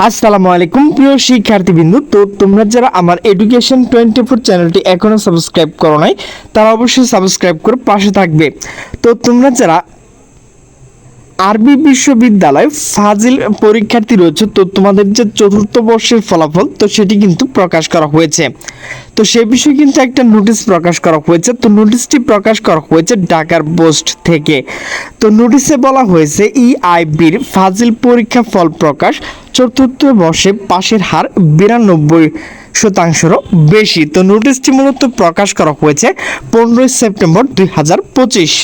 আসসালামু আলাইকুম প্রিয় শিক্ষার্থীবৃন্দ। তো তোমরা যারা আমার এডুকেশন 24 চ্যানেলটি এখনো সাবস্ক্রাইব করো নাই তারা অবশ্যই সাবস্ক্রাইব করে পাশে থাকবে। তো তোমরা যারা আরবি বিশ্ববিদ্যালয় ফাজিল পরীক্ষার্থী রয়েছে, তো তোমাদের যে চতুর্থ বর্ষের ফলাফল তো সেটি কিন্তু প্রকাশ করা হয়েছে। তো সে বিষয়ে কিন্তু একটা নোটিশ প্রকাশ করা হয়েছে। তো নোটিশটি প্রকাশ করা হয়েছে ঢাকার পোস্ট থেকে। তো নোটিশে বলা হয়েছে ইআইবির ফাজিল পরীক্ষা ফল প্রকাশ, চতুর্থ বর্ষে পাশের হার 92%-রও বেশি। তো নোটিশটি মূলত প্রকাশ করা হয়েছে 15 সেপ্টেম্বর 2025।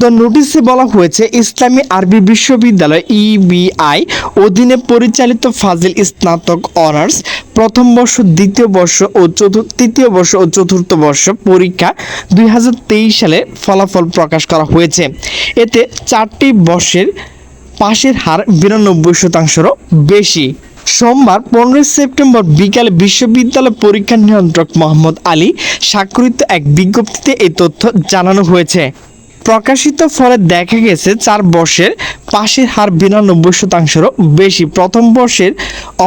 তো নোটিশে বলা হয়েছে ইসলামী আরবি বিশ্ববিদ্যালয় ইবিআই অধীনে পরিচালিত ফাজিল স্নাতক অনার্স প্রথম বর্ষ, দ্বিতীয় বর্ষ ও তৃতীয় বর্ষ ও চতুর্থ বর্ষ পরীক্ষা 2023 সালে ফলাফল প্রকাশ করা হয়েছে। এতে 4টি বর্ষের পাশের হার 92%-রও বেশি। সোমবার 15 সেপ্টেম্বর বিকালে বিশ্ববিদ্যালয় পরীক্ষা নিয়ন্ত্রক মোহাম্মদ আলী স্বাক্ষরিত এক বিজ্ঞপ্তিতে এই তথ্য জানানো হয়েছে। প্রকাশিত ফলে দেখা গেছে 4 বর্ষের পাশের হার 92%-রও বেশি। প্রথম বর্ষের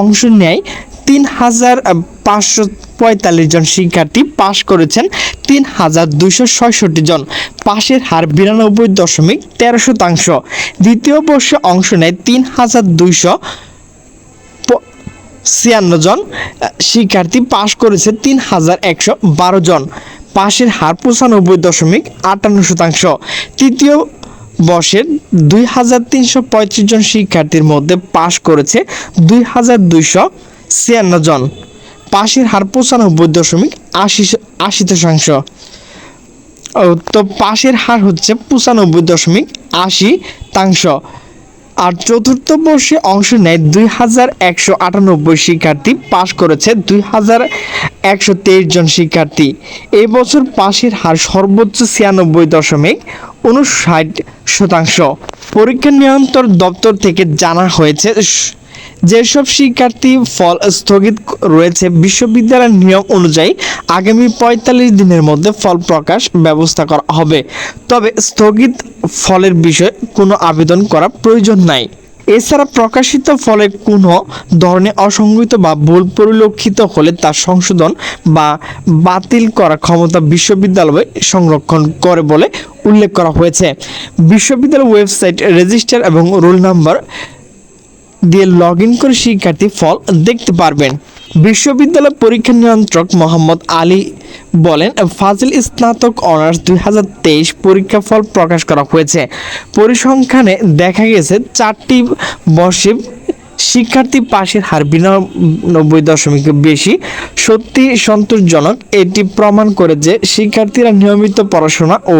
অংশ নেয় 3,545 জন শিক্ষার্থী, পাশ করেছেন 3,266 জন, পাশের হার 92.13%। দ্বিতীয় বর্ষে অংশ নেয় 3,256 জন শিক্ষার্থী, পাশ করেছে 3,112 জন, পাশের হার 95.58%। তৃতীয় বর্ষের 2,335 জন শিক্ষার্থীর মধ্যে পাশ করেছে 2,256 জন, পাশের হার 95.80%। তো পাশের হার হচ্ছে 95.80%। আর চতুর্থ বর্ষে অংশ নেয় 2,198 শিক্ষার্থী, পাশ করেছে 2,123 জন শিক্ষার্থী। এই বছর পাশের হার সর্বোচ্চ 96.59%। পরীক্ষা নিয়ন্ত্রণ দপ্তর থেকে জানা হয়েছে যেসব শিক্ষার্থী ফল স্থগিত রয়েছে বিশ্ববিদ্যালয়ের নিয়ম অনুযায়ী আগামী 45 দিনের মধ্যে ফল প্রকাশ ব্যবস্থা করা হবে। তবে স্থগিত ফলের বিষয়ে কোনো আবেদন করার প্রয়োজন নাই। এছাড়া প্রকাশিত ফলে কোনো ধরনের অসংগত বা ভুল পরিলক্ষিত হলে তা সংশোধন বা বাতিল করার ক্ষমতা বিশ্ববিদ্যালয় সংরক্ষণ করে বলে উল্লেখ করা হয়েছে। বিশ্ববিদ্যালয় ওয়েবসাইট রেজিস্টার এবং রোল নাম্বার দিয়ে লগ ইন করে শিক্ষার্থী ফল দেখতে পারবেন। বিশ্ববিদ্যালয় পরীক্ষা নিয়ন্ত্রক মোহাম্মদ আলী বলেন, ফাজিল স্নাতক অনার্স 2023 পরীক্ষা ফল প্রকাশ করা হয়েছে। পরিসংখ্যানে দেখা গেছে 4টি বর্ষে শিক্ষার্থী পাশের হার 92% বেশি। সত্যি সন্তোষজনক। এটি প্রমাণ করে যে শিক্ষার্থীরা নিয়মিত পড়াশোনা ও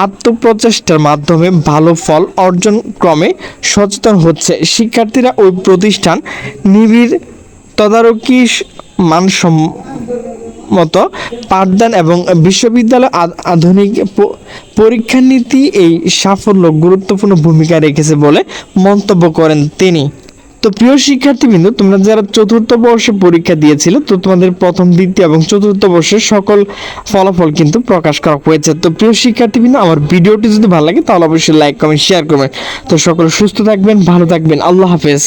আত্মপ্রচেষ্টার মাধ্যমে ভালো ফল অর্জন ক্রমে সচেতন হচ্ছে। শিক্ষার্থীরা ওই প্রতিষ্ঠান নিবিড় তদারকি, মানসম্মত পাঠদান এবং বিশ্ববিদ্যালয় আধুনিক পরীক্ষা নীতি এই সাফল্য গুরুত্বপূর্ণ ভূমিকা রেখেছে বলে মন্তব্য করেন তিনি। তো প্রিয় শিক্ষার্থীবৃন্দ, তোমরা যারা চতুর্থ বর্ষে পরীক্ষা দিয়েছিল, তো তোমাদের প্রথম, দ্বিতীয় এবং চতুর্থ বর্ষের সকল ফলাফল কিন্তু প্রকাশ করা হয়েছে। তো প্রিয় শিক্ষার্থীবৃন্দ, আমার ভিডিওটি যদি ভালো লাগে তাহলে অবশ্যই লাইক, কমেন্ট, শেয়ার করবেন। তো সকলে সুস্থ থাকবেন, ভালো থাকবেন। আল্লাহ হাফেজ।